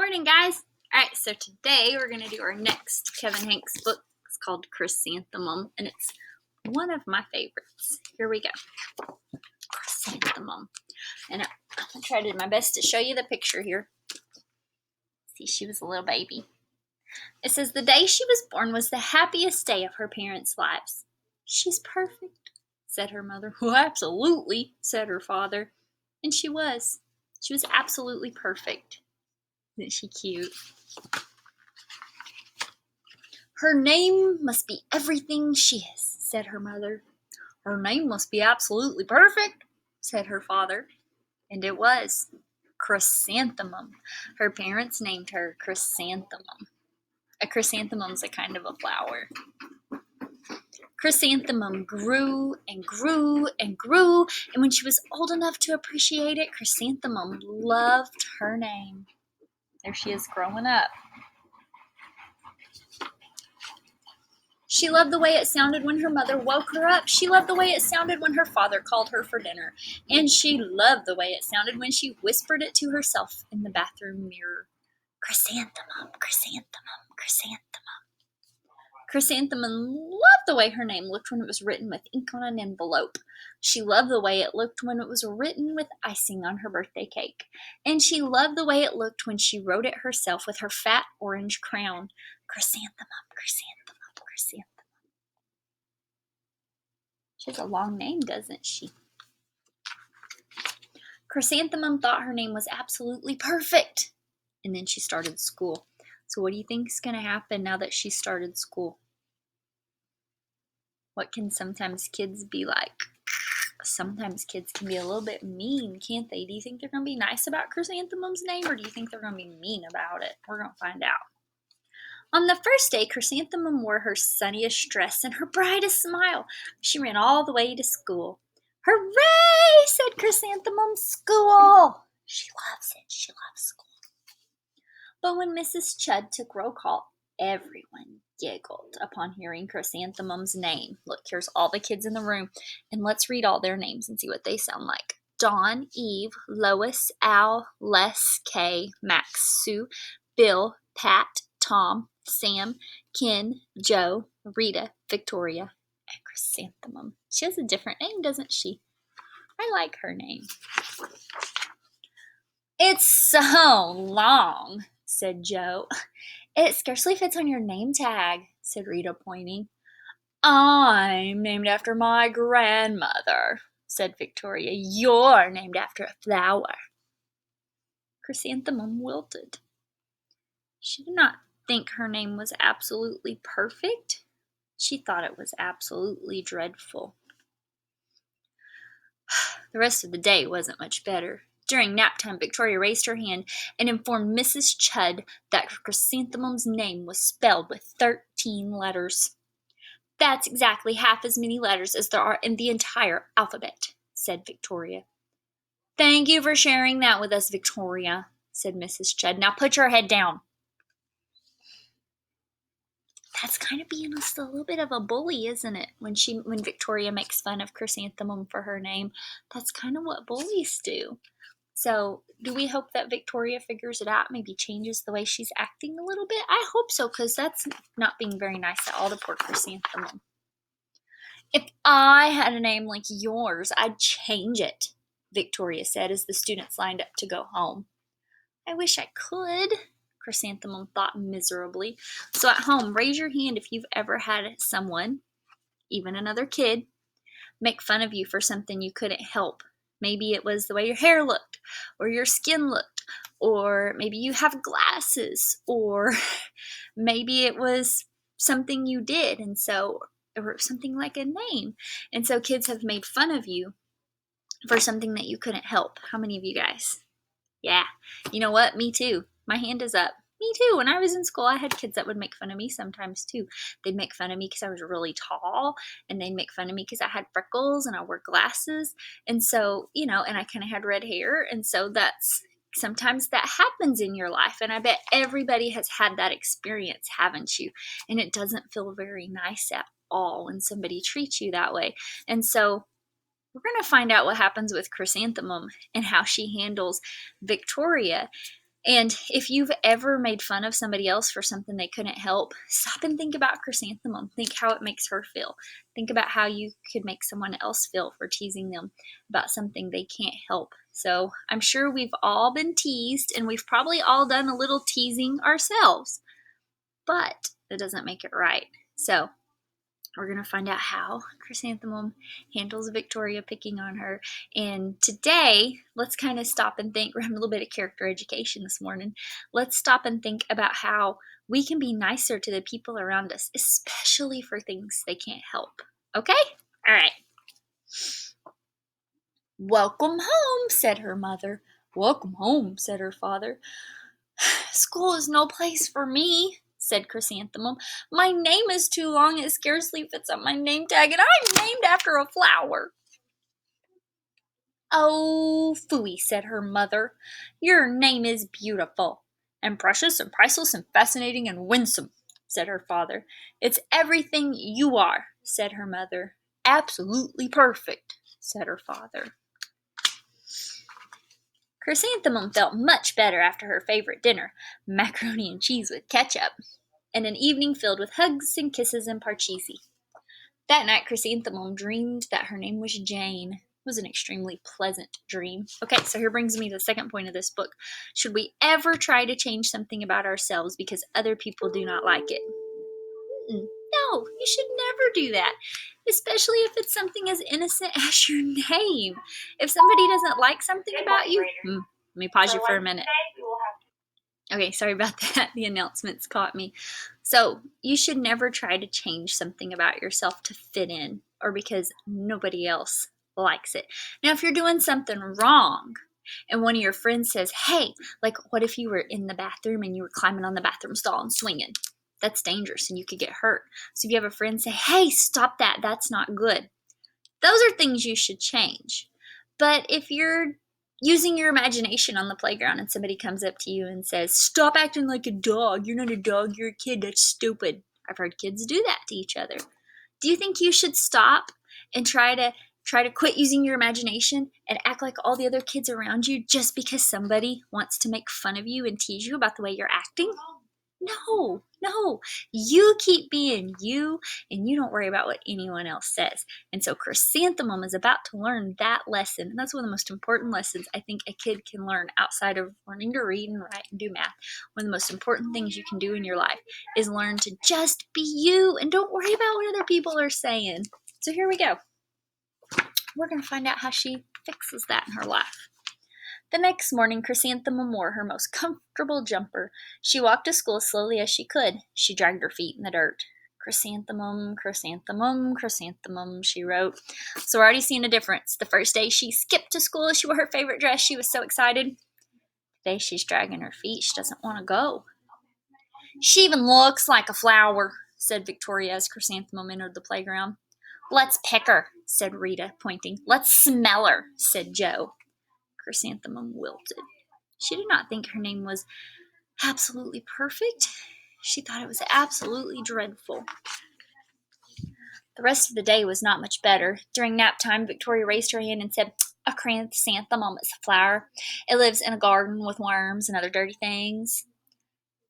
Morning, guys. All right, so today we're going to do our next Kevin Hanks book. It's called Chrysanthemum, and it's one of my favorites. Here we go. Chrysanthemum. And I tried my best to show you the picture here. See, she was a little baby. It says, the day she was born was the happiest day of her parents' lives. She's perfect, said her mother. Well, absolutely, said her father. And she was. She was absolutely perfect. Isn't she cute? Her name must be everything she is, said her mother. Her name must be absolutely perfect, said her father. And it was. Chrysanthemum. Her parents named her Chrysanthemum. A chrysanthemum's a kind of a flower. Chrysanthemum grew and grew and grew, and when she was old enough to appreciate it, Chrysanthemum loved her name. There she is growing up. She loved the way it sounded when her mother woke her up. She loved the way it sounded when her father called her for dinner. And she loved the way it sounded when she whispered it to herself in the bathroom mirror. Chrysanthemum, chrysanthemum, chrysanthemum. Chrysanthemum loved the way her name looked when it was written with ink on an envelope. She loved the way it looked when it was written with icing on her birthday cake. And she loved the way it looked when she wrote it herself with her fat orange crown. Chrysanthemum, chrysanthemum, chrysanthemum. She has a long name, doesn't she? Chrysanthemum thought her name was absolutely perfect. And then she started school. So what do you think is going to happen now that she started school? What can sometimes kids be like? Sometimes kids can be a little bit mean, can't they? Do you think they're going to be nice about Chrysanthemum's name, or do you think they're going to be mean about it? We're going to find out. On the first day, Chrysanthemum wore her sunniest dress and her brightest smile. She ran all the way to school. Hooray, said Chrysanthemum. School! She loves it. She loves school. But when Mrs. Chud took roll call, everyone giggled upon hearing Chrysanthemum's name. Look, here's all the kids in the room, and let's read all their names and see what they sound like. Dawn, Eve, Lois, Al, Les, Kay, Max, Sue, Bill, Pat, Tom, Sam, Ken, Joe, Rita, Victoria, and Chrysanthemum. She has a different name, doesn't she? I like her name. It's so long, said Joe. It scarcely fits on your name tag, said Rita, pointing. I'm named after my grandmother, said Victoria. You're named after a flower. Chrysanthemum wilted. She did not think her name was absolutely perfect. She thought it was absolutely dreadful. The rest of the day wasn't much better. During nap time, Victoria raised her hand and informed Mrs. Chud that Chrysanthemum's name was spelled with 13 letters. That's exactly half as many letters as there are in the entire alphabet, said Victoria. Thank you for sharing that with us, Victoria, said Mrs. Chud. Now put your head down. That's kind of being a little bit of a bully, isn't it? When Victoria makes fun of Chrysanthemum for her name, that's kind of what bullies do. So do we hope that Victoria figures it out, maybe changes the way she's acting a little bit? I hope so, because that's not being very nice at all to poor Chrysanthemum. If I had a name like yours, I'd change it, Victoria said as the students lined up to go home. I wish I could, Chrysanthemum thought miserably. So at home, raise your hand if you've ever had someone, even another kid, make fun of you for something you couldn't help. Maybe it was the way your hair looked, or your skin looked, or maybe you have glasses, or maybe it was something you did, or something like a name. And so kids have made fun of you for something that you couldn't help. How many of you guys? Yeah. You know what? Me too. My hand is up. Me too. When I was in school, I had kids that would make fun of me sometimes too. They'd make fun of me because I was really tall, and they'd make fun of me because I had freckles and I wore glasses. And so, and I kind of had red hair. And so sometimes that happens in your life. And I bet everybody has had that experience, haven't you? And it doesn't feel very nice at all when somebody treats you that way. And so we're going to find out what happens with Chrysanthemum and how she handles Victoria. And if you've ever made fun of somebody else for something they couldn't help, stop and think about Chrysanthemum. Think how it makes her feel. Think about how you could make someone else feel for teasing them about something they can't help. So I'm sure we've all been teased, and we've probably all done a little teasing ourselves, but it doesn't make it right. So we're going to find out how Chrysanthemum handles Victoria picking on her. And today, let's kind of stop and think. We're having a little bit of character education this morning. Let's stop and think about how we can be nicer to the people around us, especially for things they can't help. Okay? All right. "Welcome home," said her mother. "Welcome home," said her father. "School is no place for me," said Chrysanthemum. "My name is too long, it scarcely fits on my name tag, and I'm named after a flower." "Oh, phooey," said her mother. "Your name is beautiful, and precious, and priceless, and fascinating, and winsome," said her father. "It's everything you are," said her mother. "Absolutely perfect," said her father. Chrysanthemum felt much better after her favorite dinner, macaroni and cheese with ketchup, and an evening filled with hugs and kisses and parcheesi. That night, Chrysanthemum dreamed that her name was Jane. It was an extremely pleasant dream. Okay, so here brings me to the second point of this book. Should we ever try to change something about ourselves because other people do not like it? No, you should never do that, especially if it's something as innocent as your name. If somebody doesn't like something about you, let me pause you for a minute. Okay, sorry about that. The announcements caught me. So, you should never try to change something about yourself to fit in or because nobody else likes it. Now, if you're doing something wrong and one of your friends says, "Hey," like what if you were in the bathroom and you were climbing on the bathroom stall and swinging? That's dangerous and you could get hurt. So, if you have a friend say, "Hey, stop that. That's not good." Those are things you should change. But if you're using your imagination on the playground and somebody comes up to you and says, "Stop acting like a dog. You're not a dog. You're a kid. That's stupid." I've heard kids do that to each other. Do you think you should stop and try to quit using your imagination and act like all the other kids around you just because somebody wants to make fun of you and tease you about the way you're acting? No, no. You keep being you, and you don't worry about what anyone else says. And so Chrysanthemum is about to learn that lesson. And that's one of the most important lessons I think a kid can learn outside of learning to read and write and do math. One of the most important things you can do in your life is learn to just be you and don't worry about what other people are saying. So here we go. We're going to find out how she fixes that in her life. The next morning, Chrysanthemum wore her most comfortable jumper. She walked to school as slowly as she could. She dragged her feet in the dirt. "Chrysanthemum, Chrysanthemum, Chrysanthemum," she wrote. So we're already seeing a difference. The first day she skipped to school, she wore her favorite dress. She was so excited. Today she's dragging her feet. She doesn't want to go. "She even looks like a flower," said Victoria as Chrysanthemum entered the playground. "Let's pick her," said Rita, pointing. "Let's smell her," said Joe. Chrysanthemum wilted. She did not think her name was absolutely perfect. She thought it was absolutely dreadful. The rest of the day was not much better. During nap time, Victoria raised her hand and said, "A chrysanthemum is a flower. It lives in a garden with worms and other dirty things."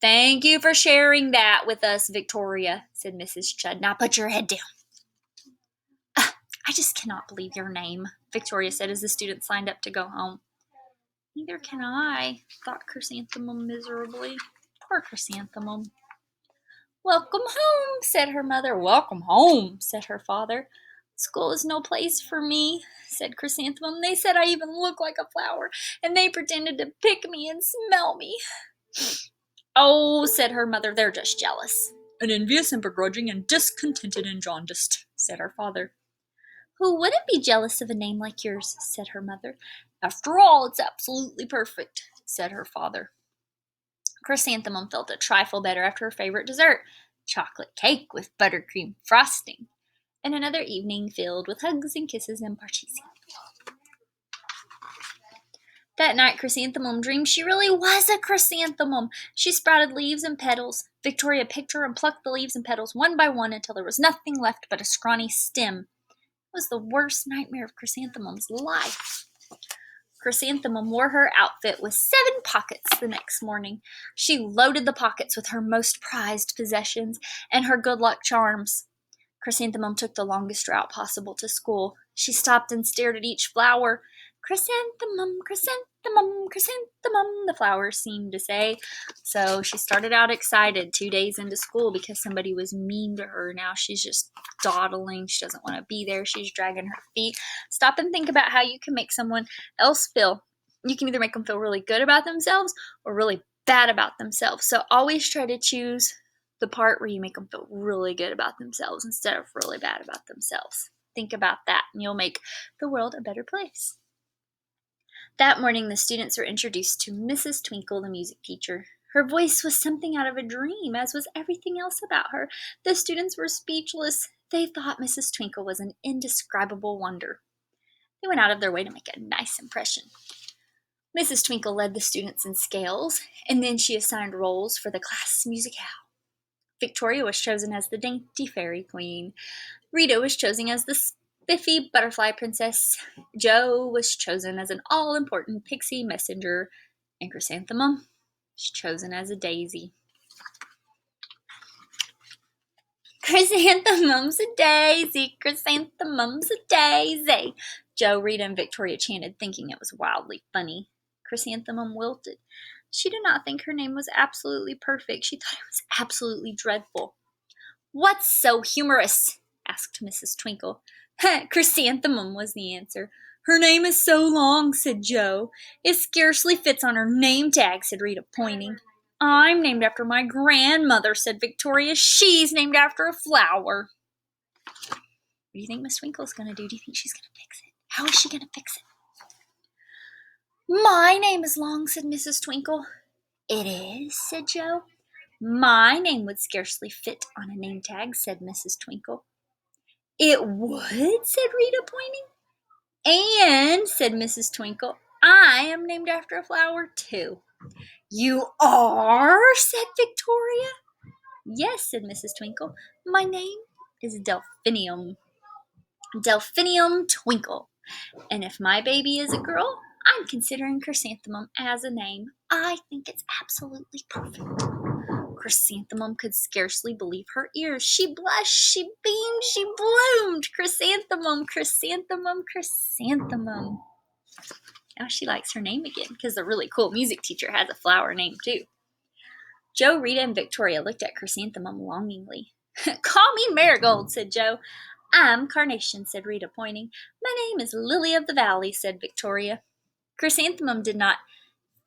"Thank you for sharing that with us, Victoria," said Mrs. Chudd. "Now put your head down." "I just cannot believe your name," Victoria said as the students lined up to go home. "Neither can I," thought Chrysanthemum miserably. Poor Chrysanthemum. "Welcome home," said her mother. "Welcome home," said her father. "School is no place for me," said Chrysanthemum. "They said I even look like a flower, and they pretended to pick me and smell me." "Oh," said her mother, "they're just jealous." "And envious and begrudging and discontented and jaundiced," said her father. "Who wouldn't be jealous of a name like yours?" said her mother. "After all, it's absolutely perfect," said her father. Chrysanthemum felt a trifle better after her favorite dessert, chocolate cake with buttercream frosting, and another evening filled with hugs and kisses and parcheesi. That night, Chrysanthemum dreamed she really was a chrysanthemum. She sprouted leaves and petals. Victoria picked her and plucked the leaves and petals one by one until there was nothing left but a scrawny stem. It was the worst nightmare of Chrysanthemum's life. Chrysanthemum wore her outfit with 7 pockets the next morning. She loaded the pockets with her most prized possessions and her good luck charms. Chrysanthemum took the longest route possible to school. She stopped and stared at each flower. Chrysanthemum, chrysanthemum, chrysanthemum, the flowers seemed to say. So she started out excited 2 days into school because somebody was mean to her. Now she's just dawdling. She doesn't want to be there. She's dragging her feet. Stop and think about how you can make someone else feel. You can either make them feel really good about themselves or really bad about themselves. So always try to choose the part where you make them feel really good about themselves instead of really bad about themselves. Think about that and you'll make the world a better place. That morning, the students were introduced to Mrs. Twinkle, the music teacher. Her voice was something out of a dream, as was everything else about her. The students were speechless. They thought Mrs. Twinkle was an indescribable wonder. They went out of their way to make a nice impression. Mrs. Twinkle led the students in scales, and then she assigned roles for the class musicale. Victoria was chosen as the dainty fairy queen. Rita was chosen as the spiffy butterfly princess. Jo was chosen as an all-important pixie messenger. And Chrysanthemum was chosen as a daisy. Chrysanthemum's a daisy, chrysanthemum's a daisy, Jo, Rita, and Victoria chanted, thinking it was wildly funny. Chrysanthemum wilted. She did not think her name was absolutely perfect. She thought it was absolutely dreadful. What's so humorous? Asked Mrs. Twinkle. Chrysanthemum was the answer. Her name is so long, said Jo. It scarcely fits on her name tag, said Rita, pointing. I'm named after my grandmother, said Victoria. She's named after a flower. What do you think Miss Twinkle's going to do? Do you think she's going to fix it? How is she going to fix it? My name is long, said Mrs. Twinkle. It is, said Jo. My name would scarcely fit on a name tag, said Mrs. Twinkle. It would, said Rita, pointing. And, said Mrs. Twinkle, I am named after a flower, too. You are, said Victoria. Yes, said Mrs. Twinkle. My name is Delphinium. Delphinium Twinkle. And if my baby is a girl, I'm considering Chrysanthemum as a name. I think it's absolutely perfect. Chrysanthemum could scarcely believe her ears. She blushed, she beamed, she bloomed. Chrysanthemum, chrysanthemum, chrysanthemum. Now she likes her name again because the really cool music teacher has a flower name too. Jo, Rita, and Victoria looked at Chrysanthemum longingly. Call me Marigold, said Jo. I'm Carnation, said Rita, pointing. My name is Lily of the Valley, said Victoria. Chrysanthemum did not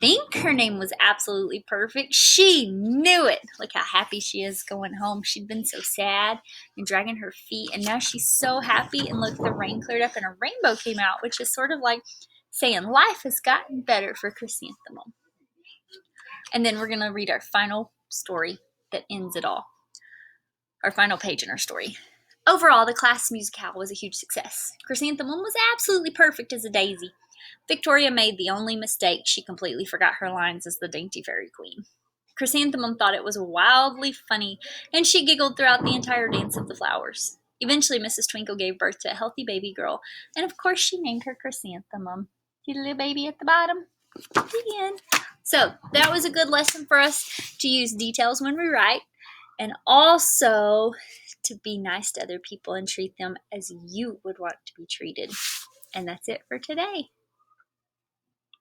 think her name was absolutely perfect. She knew it. Look how happy she is going home. She'd been so sad and dragging her feet, and now she's so happy. And look, the rain cleared up and a rainbow came out, which is sort of like saying life has gotten better for Chrysanthemum. And then we're going to read our final story that ends it all. Our final page in our story. Overall, the class musicale was a huge success. Chrysanthemum was absolutely perfect as a daisy. Victoria made the only mistake. She completely forgot her lines as the dainty fairy queen. Chrysanthemum thought it was wildly funny, and she giggled throughout the entire dance of the flowers. Eventually, Mrs. Twinkle gave birth to a healthy baby girl, and of course she named her Chrysanthemum. See the little baby at the bottom? The end. So that was a good lesson for us to use details when we write, and also to be nice to other people and treat them as you would want to be treated. And that's it for today.